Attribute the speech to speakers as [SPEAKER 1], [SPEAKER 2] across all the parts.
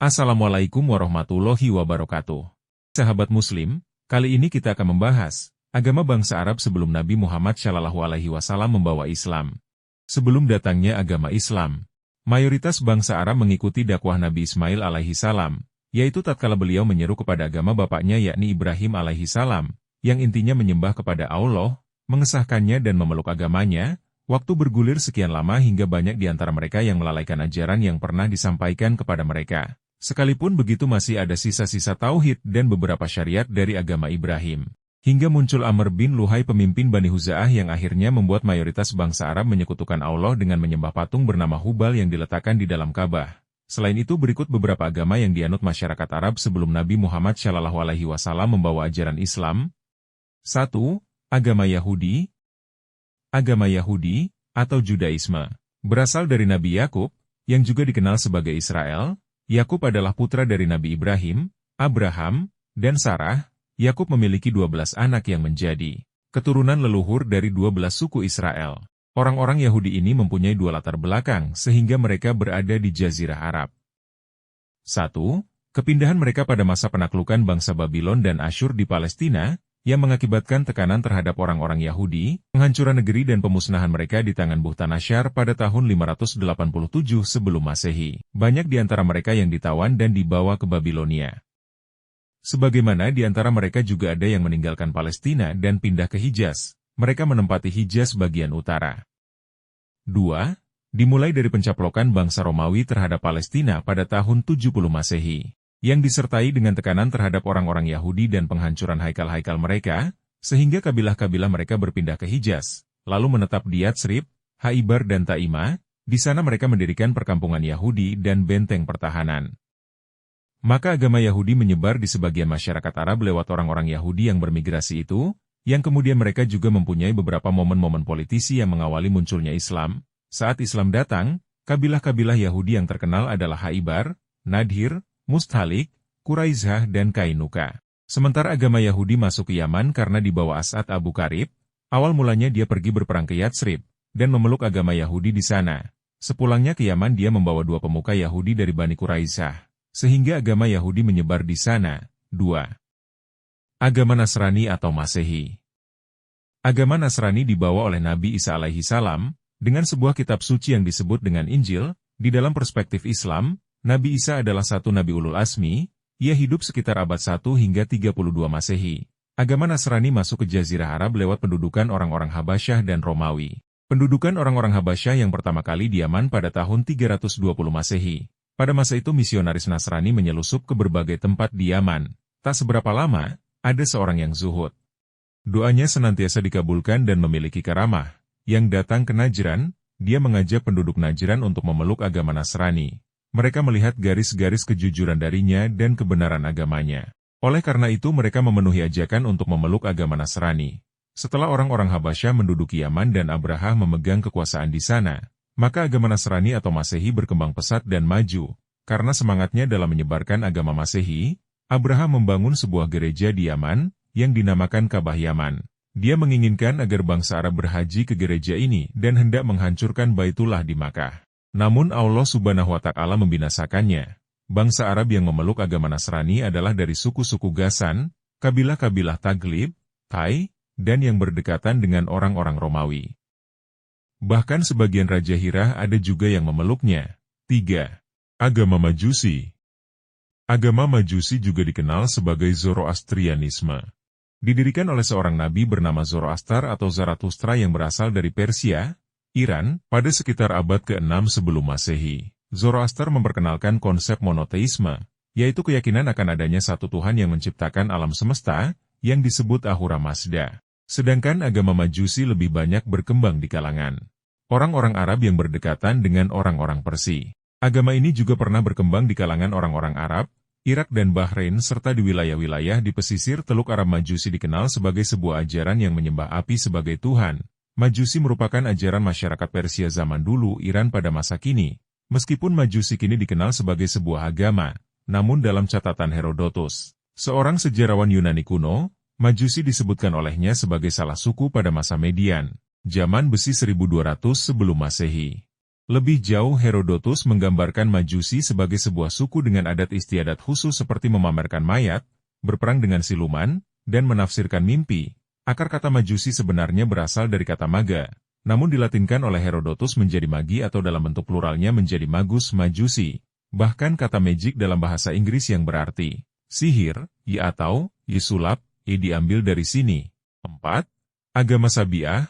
[SPEAKER 1] Assalamualaikum warahmatullahi wabarakatuh. Sahabat Muslim, kali ini kita akan membahas agama bangsa Arab sebelum Nabi Muhammad SAW membawa Islam. Sebelum datangnya agama Islam, mayoritas bangsa Arab mengikuti dakwah Nabi Ismail alaihissalam, yaitu tatkala beliau menyeru kepada agama bapaknya yakni Ibrahim alaihissalam, yang intinya menyembah kepada Allah, mengesahkannya dan memeluk agamanya. Waktu bergulir sekian lama hingga banyak di antara mereka yang melalaikan ajaran yang pernah disampaikan kepada mereka. Sekalipun begitu masih ada sisa-sisa tauhid dan beberapa syariat dari agama Ibrahim. Hingga muncul Amr bin Luhai pemimpin Bani Huza'ah yang akhirnya membuat mayoritas bangsa Arab menyekutukan Allah dengan menyembah patung bernama Hubal yang diletakkan di dalam Ka'bah. Selain itu berikut beberapa agama yang dianut masyarakat Arab sebelum Nabi Muhammad SAW membawa ajaran Islam. 1. Agama Yahudi. Agama Yahudi, atau Judaisme, berasal dari Nabi Yakub, yang juga dikenal sebagai Israel. Yakub adalah putra dari Nabi Ibrahim, Abraham, dan Sarah. Yakub memiliki 12 anak yang menjadi keturunan leluhur dari 12 suku Israel. Orang-orang Yahudi ini mempunyai dua latar belakang sehingga mereka berada di Jazirah Arab. 1. Kepindahan mereka pada masa penaklukan bangsa Babylon dan Asyur di Palestina, yang mengakibatkan tekanan terhadap orang-orang Yahudi, penghancuran negeri dan pemusnahan mereka di tangan Bukhtanashar pada tahun 587 sebelum Masehi. Banyak di antara mereka yang ditawan dan dibawa ke Babilonia. Sebagaimana di antara mereka juga ada yang meninggalkan Palestina dan pindah ke Hijaz. Mereka menempati Hijaz bagian utara. 2. Dimulai dari pencaplokan bangsa Romawi terhadap Palestina pada tahun 70 Masehi. Yang disertai dengan tekanan terhadap orang-orang Yahudi dan penghancuran haikal-haikal mereka, sehingga kabilah-kabilah mereka berpindah ke Hijaz, lalu menetap di Yatsrib, Haibar dan Taima. Di sana mereka mendirikan perkampungan Yahudi dan benteng pertahanan. Maka agama Yahudi menyebar di sebagian masyarakat Arab lewat orang-orang Yahudi yang bermigrasi itu, yang kemudian mereka juga mempunyai beberapa momen-momen politisi yang mengawali munculnya Islam. Saat Islam datang, kabilah-kabilah Yahudi yang terkenal adalah Haibar, Nadhir, Mustalik, Quraizah dan Kainuka. Sementara agama Yahudi masuk ke Yaman karena dibawa As'ad Abu Karib. Awal mulanya dia pergi berperang ke Yatsrib dan memeluk agama Yahudi di sana. Sepulangnya ke Yaman dia membawa dua pemuka Yahudi dari Bani Quraizah, sehingga agama Yahudi menyebar di sana. 2. Agama Nasrani atau Masehi. Agama Nasrani dibawa oleh Nabi Isa alaihissalam dengan sebuah kitab suci yang disebut dengan Injil. Di dalam perspektif Islam, Nabi Isa adalah satu Nabi Ulul Azmi. Ia hidup sekitar abad 1 hingga 32 Masehi. Agama Nasrani masuk ke Jazirah Arab lewat pendudukan orang-orang Habasyah dan Romawi. Pendudukan orang-orang Habasyah yang pertama kali di Yaman pada tahun 320 Masehi. Pada masa itu misionaris Nasrani menyelusup ke berbagai tempat di Yaman. Tak seberapa lama, ada seorang yang zuhud. Doanya senantiasa dikabulkan dan memiliki karamah. Yang datang ke Najran, dia mengajak penduduk Najran untuk memeluk agama Nasrani. Mereka melihat garis-garis kejujuran darinya dan kebenaran agamanya. Oleh karena itu mereka memenuhi ajakan untuk memeluk agama Nasrani. Setelah orang-orang Habasyah menduduki Yaman dan Abraha memegang kekuasaan di sana, maka agama Nasrani atau Masehi berkembang pesat dan maju. Karena semangatnya dalam menyebarkan agama Masehi, Abraha membangun sebuah gereja di Yaman, yang dinamakan Ka'bah Yaman. Dia menginginkan agar bangsa Arab berhaji ke gereja ini dan hendak menghancurkan Baitullah di Makkah. Namun Allah Subhanahu wa Ta'ala membinasakannya. Bangsa Arab yang memeluk agama Nasrani adalah dari suku-suku Ghassan, kabilah-kabilah Taglib, Tai, dan yang berdekatan dengan orang-orang Romawi. Bahkan sebagian Raja Hirah ada juga yang memeluknya. 3. Agama Majusi. Agama Majusi juga dikenal sebagai Zoroastrianisme. Didirikan oleh seorang nabi bernama Zoroaster atau Zarathustra yang berasal dari Persia, Iran, pada sekitar abad ke-6 sebelum Masehi. Zoroaster memperkenalkan konsep monoteisme, yaitu keyakinan akan adanya satu Tuhan yang menciptakan alam semesta, yang disebut Ahura Mazda. Sedangkan agama Majusi lebih banyak berkembang di kalangan orang-orang Arab yang berdekatan dengan orang-orang Persia. Agama ini juga pernah berkembang di kalangan orang-orang Arab, Irak dan Bahrain serta di wilayah-wilayah di pesisir Teluk Arab. Majusi dikenal sebagai sebuah ajaran yang menyembah api sebagai Tuhan. Majusi merupakan ajaran masyarakat Persia zaman dulu Iran pada masa kini. Meskipun Majusi kini dikenal sebagai sebuah agama, namun dalam catatan Herodotus, seorang sejarawan Yunani kuno, Majusi disebutkan olehnya sebagai salah suku pada masa Median, zaman besi 1200 sebelum Masehi. Lebih jauh Herodotus menggambarkan Majusi sebagai sebuah suku dengan adat istiadat khusus seperti memamerkan mayat, berperang dengan siluman, dan menafsirkan mimpi. Akar kata Majusi sebenarnya berasal dari kata maga, namun dilatinkan oleh Herodotus menjadi magi atau dalam bentuk pluralnya menjadi magus Majusi. Bahkan kata magic dalam bahasa Inggris yang berarti sihir, atau sulap, diambil dari sini. 4. Agama Sabi'ah.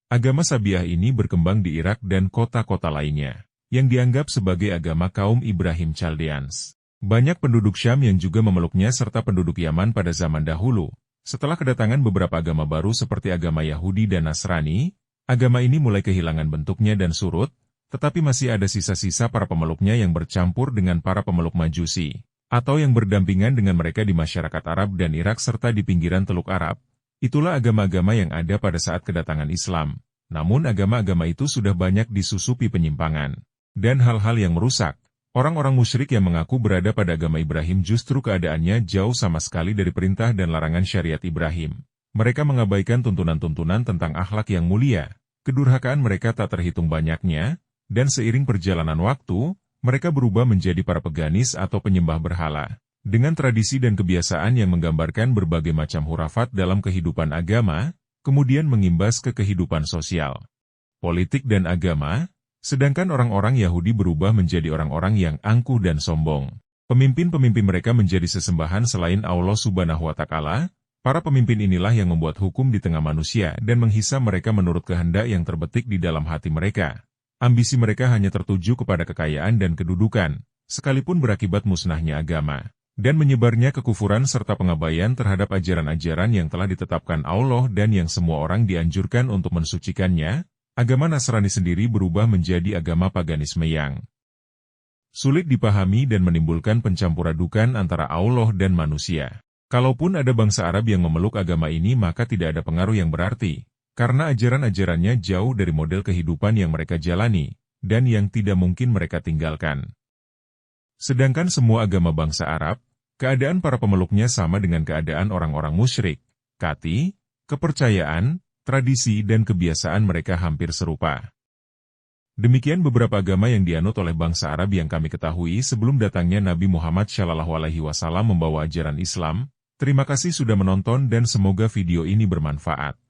[SPEAKER 1] Agama Sabi'ah ini berkembang di Irak dan kota-kota lainnya, yang dianggap sebagai agama kaum Ibrahim Chaldeans. Banyak penduduk Syam yang juga memeluknya serta penduduk Yaman pada zaman dahulu. Setelah kedatangan beberapa agama baru seperti agama Yahudi dan Nasrani, agama ini mulai kehilangan bentuknya dan surut, tetapi masih ada sisa-sisa para pemeluknya yang bercampur dengan para pemeluk Majusi, atau yang berdampingan dengan mereka di masyarakat Arab dan Irak serta di pinggiran Teluk Arab. Itulah agama-agama yang ada pada saat kedatangan Islam. Namun agama-agama itu sudah banyak disusupi penyimpangan dan hal-hal yang merusak. Orang-orang musyrik yang mengaku berada pada agama Ibrahim justru keadaannya jauh sama sekali dari perintah dan larangan syariat Ibrahim. Mereka mengabaikan tuntunan-tuntunan tentang akhlak yang mulia. Kedurhakaan mereka tak terhitung banyaknya, dan seiring perjalanan waktu, mereka berubah menjadi para peganis atau penyembah berhala. Dengan tradisi dan kebiasaan yang menggambarkan berbagai macam hurafat dalam kehidupan agama, kemudian mengimbas ke kehidupan sosial, politik dan agama. Sedangkan orang-orang Yahudi berubah menjadi orang-orang yang angkuh dan sombong. Pemimpin-pemimpin mereka menjadi sesembahan selain Allah Subhanahu wa Ta'ala. Para pemimpin inilah yang membuat hukum di tengah manusia dan menghisap mereka menurut kehendak yang terbetik di dalam hati mereka. Ambisi mereka hanya tertuju kepada kekayaan dan kedudukan, sekalipun berakibat musnahnya agama, dan menyebarnya kekufuran serta pengabaian terhadap ajaran-ajaran yang telah ditetapkan Allah dan yang semua orang dianjurkan untuk mensucikannya. Agama Nasrani sendiri berubah menjadi agama paganisme yang sulit dipahami dan menimbulkan pencampuran antara Allah dan manusia. Kalaupun ada bangsa Arab yang memeluk agama ini maka tidak ada pengaruh yang berarti, karena ajaran-ajarannya jauh dari model kehidupan yang mereka jalani, dan yang tidak mungkin mereka tinggalkan. Sedangkan semua agama bangsa Arab, keadaan para pemeluknya sama dengan keadaan orang-orang musyrik. Kepercayaan, tradisi dan kebiasaan mereka hampir serupa. Demikian beberapa agama yang dianut oleh bangsa Arab yang kami ketahui sebelum datangnya Nabi Muhammad SAW membawa ajaran Islam. Terima kasih sudah menonton dan semoga video ini bermanfaat.